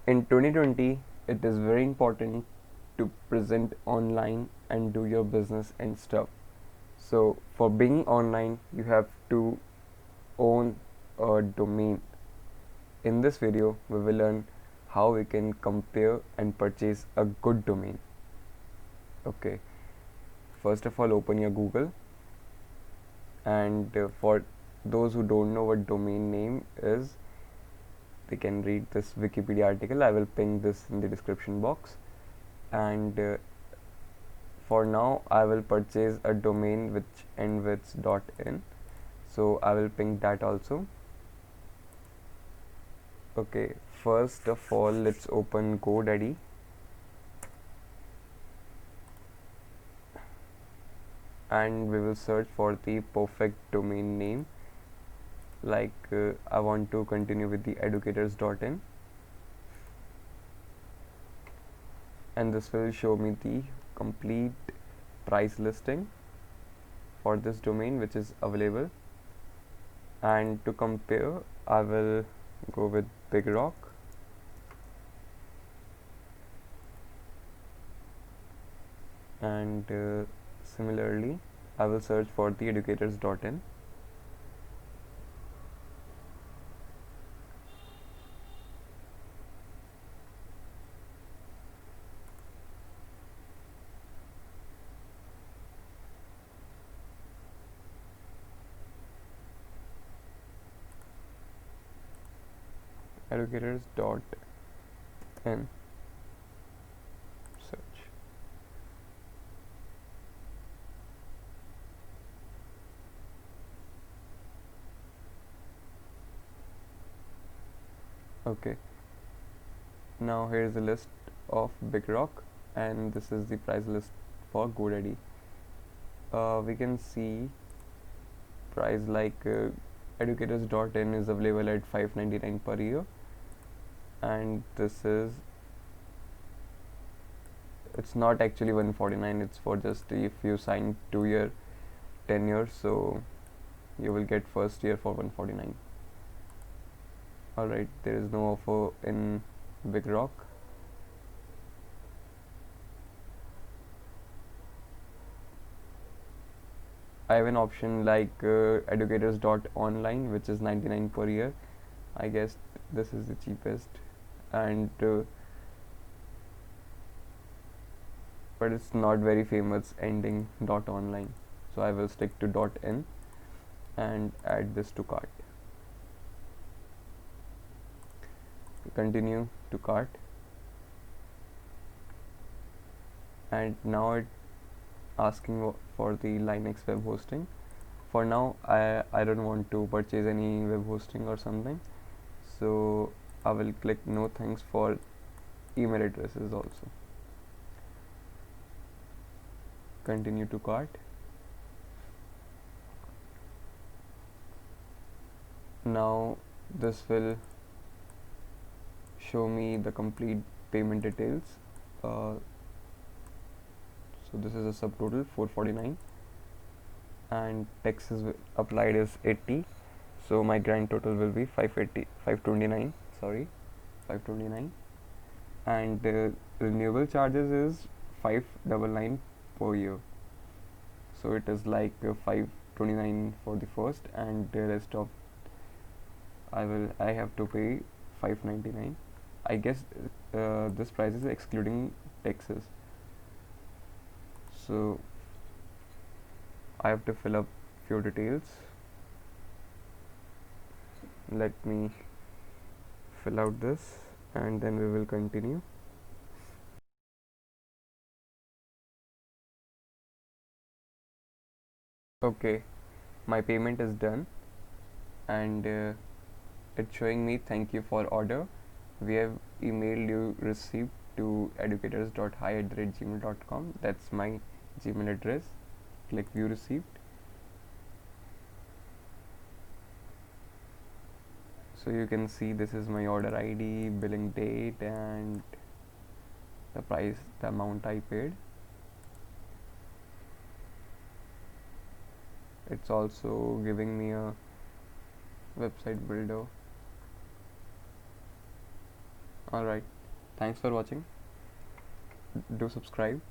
In 2020, it is very important to present online and do your business and stuff. So, for being online, you have to own a domain. In this video, we will learn how we can compare and purchase a good domain. Okay, first of all, open your Google, and for those who don't know what domain name is, they can read this Wikipedia article. I will ping this in the description box. And for now, I will purchase a domain which ends with .in, so I will ping that also. Okay, first of all, let's open GoDaddy. And we will search for the perfect domain name. Like I want to continue with the aducators.in, and this will show me the complete price listing for this domain which is available. And to compare, I will go with BigRock. And similarly, I will search for the aducators.in. Aducators.in, search. Okay, now here is the list of BigRock, and this is the price list for GoDaddy. We can see price like aducators.in is available at $5.99 per year, and this is, it's not actually $149, it's for just if you sign 2-year 10 years, so you will get first year for $149. Alright, there is no offer in BigRock. I have an option like educators.online, which is $99 per year. I guess this is the cheapest, and but it's not very famous ending .online, so I will stick to .in and add this to cart. Continue to cart, and now it asking for the Linux web hosting. For now, I don't want to purchase any web hosting or something, so I will click no thanks for email addresses also. Continue to cart. Now this will show me the complete payment details. So this is a subtotal $449, and taxes applied is 80, so my grand total will be 529, and the renewable charges is 599 per year, so it is like 529 for the first, and the rest of I have to pay 599. I guess this price is excluding taxes, so I have to fill up few details. Let me fill out this, and then we will continue. Okay, my payment is done, and it's showing me thank you for order. We have emailed you receipt to educators.hi@gmail.com. That's my Gmail address. Click view receipt. So you can see this is my order ID, billing date, and the price, the amount I paid. It's also giving me a website builder. Alright, thanks for watching. Do subscribe.